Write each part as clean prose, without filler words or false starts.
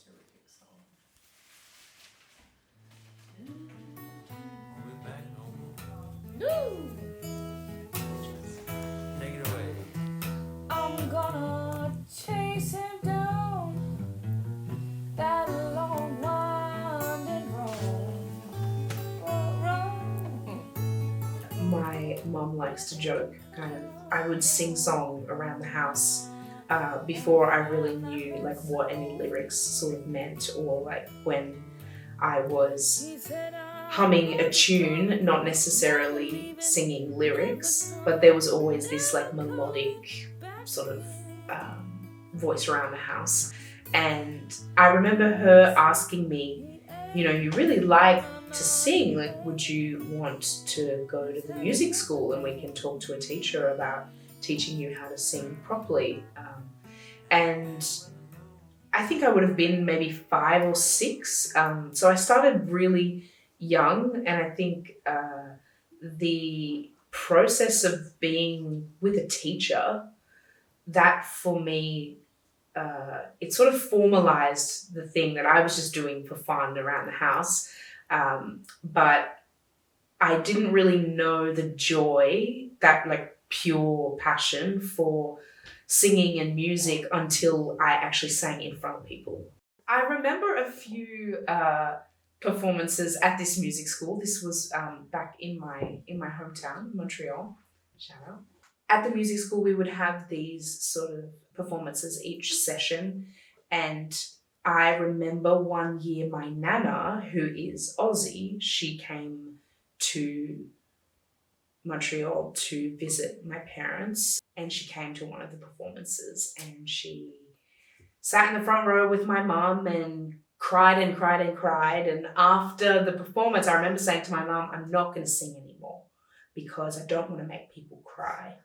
terrific song. Take it away. I'm gonna chase him down that long winding road. My mum likes to joke, kind of. I would sing song around the house before I really knew like what any lyrics sort of meant, or like when I was humming a tune, not necessarily singing lyrics, but there was always this like melodic sort of voice around the house. And I remember her asking me, you know, you really like to sing, like, would you want to go to the music school and we can talk to a teacher about teaching you how to sing properly? And I think I would have been maybe 5 or 6. So I started really young, and I think the process of being with a teacher, that for me, it sort of formalized the thing that I was just doing for fun around the house. But I didn't really know the joy, that like pure passion for singing and music until I actually sang in front of people. I remember a few performances at this music school. This was back in my hometown, Montreal. Shout out. At the music school, we would have these sort of performances each session, and I remember one year my nana, who is Aussie, she came to Montreal to visit my parents, and she came to one of the performances, and she sat in the front row with my mum and cried and cried and cried. And after the performance, I remember saying to my mum, I'm not going to sing anymore because I don't want to make people cry.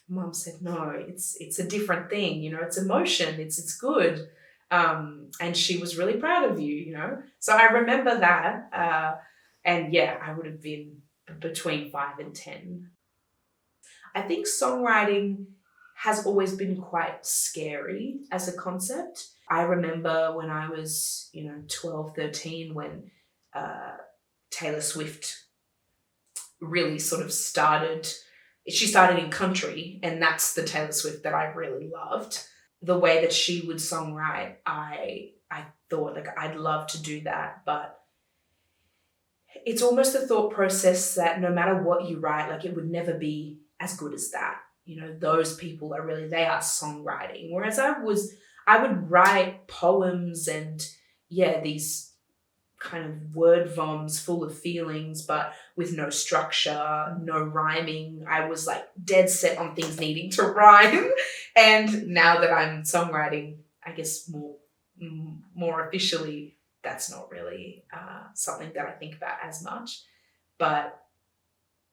Mum said, no, it's a different thing, you know, it's emotion, it's good. And she was really proud of you, you know. So I remember that. And yeah, I would have been between 5 and 10. I think songwriting has always been quite scary as a concept. I remember when I was, 12, 13, when Taylor Swift really sort of started. She started in country, and that's the Taylor Swift that I really loved. The way that she would songwrite, I thought like I'd love to do that, but it's almost a thought process that no matter what you write, like it would never be as good as that. You know, those people they are songwriting. Whereas I would write poems and these kind of word voms full of feelings, but with no structure, no rhyming. I was like dead set on things needing to rhyme. And now that I'm songwriting, I guess more officially, that's not really something that I think about as much. But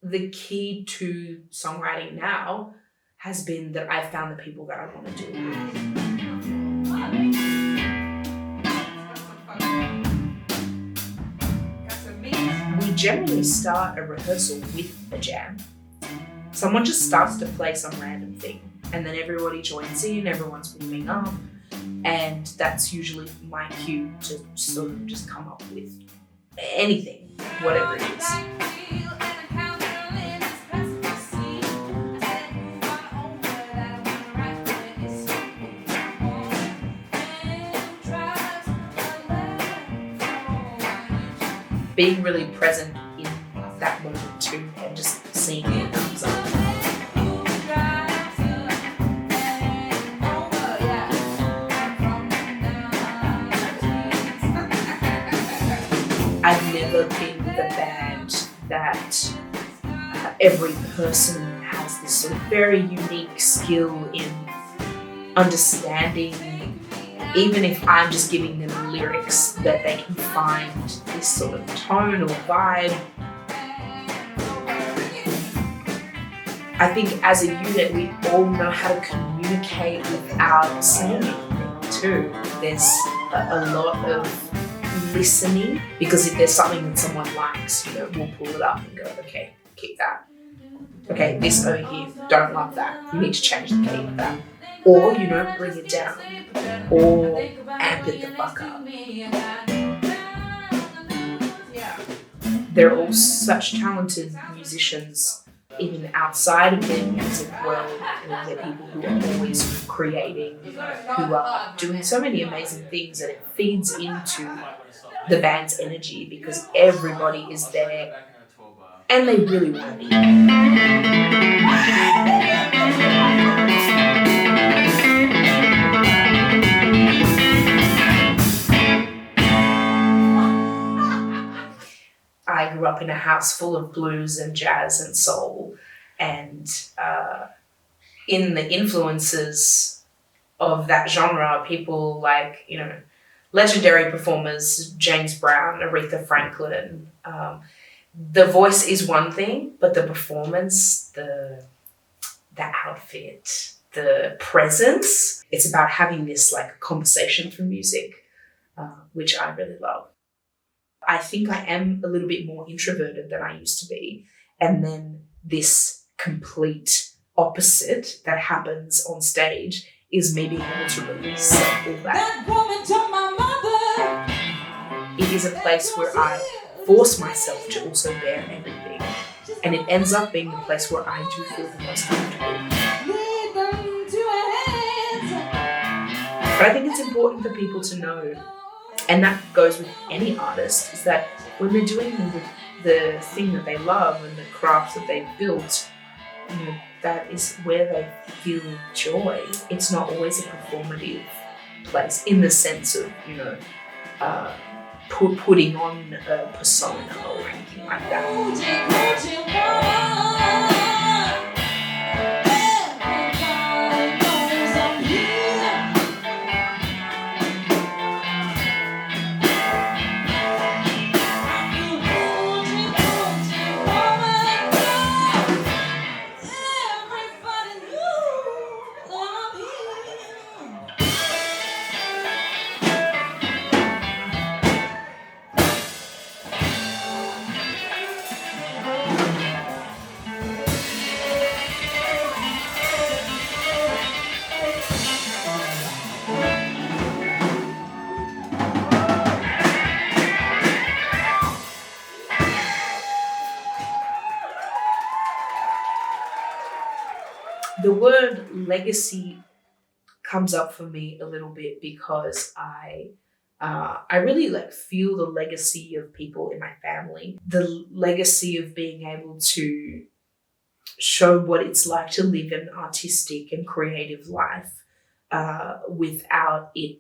the key to songwriting now has been that I've found the people that I want to do it with. We generally start a rehearsal with a jam. Someone just starts to play some random thing, and then everybody joins in, everyone's warming up, and that's usually my cue to sort of just come up with anything, whatever it is. Being really present in that moment too, and just seeing it comes up. I've never been the band that every person has this sort of very unique skill in understanding, even if I'm just giving them lyrics, that they can find this sort of tone or vibe. I think as a unit, we all know how to communicate without saying anything too. There's a lot of listening, because if there's something that someone likes, we'll pull it up and go, okay, keep that. Okay, this over here, don't love that. You need to change the key of that. Or, bring it down. Or amp it the fuck up. They're all such talented musicians, even outside of their music world. They're people who are always creating, who are doing so many amazing things, and it feeds into the band's energy because everybody is there and they really want to be. I grew up in a house full of blues and jazz and soul, and in the influences of that genre, people like, legendary performers, James Brown, Aretha Franklin. The voice is one thing, but the performance, the outfit, the presence, it's about having this like conversation through music, which I really love. I think I am a little bit more introverted than I used to be. And then this complete opposite that happens on stage is me being able to release all that. It is a place where I force myself to also bear everything. And it ends up being the place where I do feel the most comfortable. But I think it's important for people to know, and that goes with any artist, is that when they're doing the thing that they love and the craft that they've built, that is where they feel joy. It's not always a performative place in the sense of, putting on a persona or anything like that. The word legacy comes up for me a little bit because I really feel the legacy of people in my family, the legacy of being able to show what it's like to live an artistic and creative life without it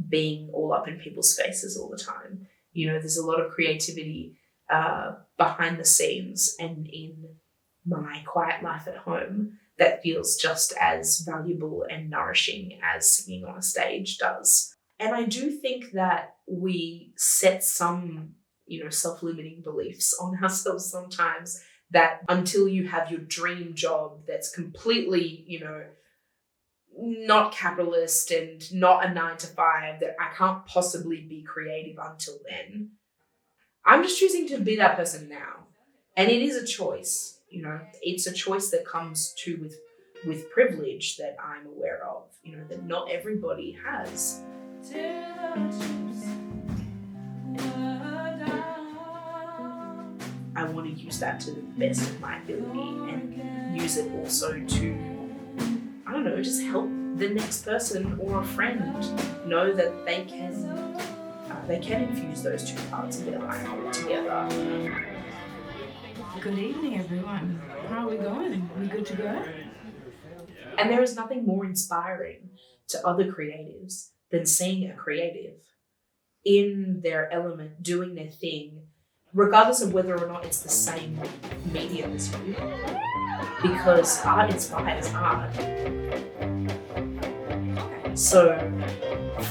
being all up in people's faces all the time. There's a lot of creativity behind the scenes and in my quiet life at home that feels just as valuable and nourishing as singing on a stage does. And I do think that we set some, self-limiting beliefs on ourselves sometimes, that until you have your dream job that's completely, not capitalist and not a 9-to-5, that I can't possibly be creative until then. I'm just choosing to be that person now. And it is a choice. It's a choice that comes with privilege that I'm aware of, that not everybody has. I want to use that to the best of my ability and use it also to, just help the next person or a friend know that they can infuse those two parts of their life together. Good evening, everyone. How are we going? We good to go? And there is nothing more inspiring to other creatives than seeing a creative in their element, doing their thing, regardless of whether or not it's the same medium as you, because art inspires art. So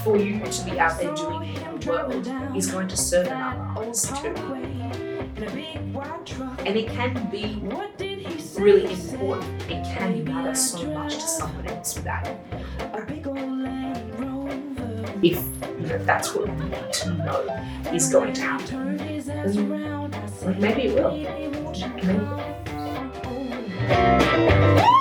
for you to be out there doing it in the world is going to serve another cause too. And it can be really important. It can matter so much to someone else that if that's what you need to know is going to happen, then maybe it will. Maybe.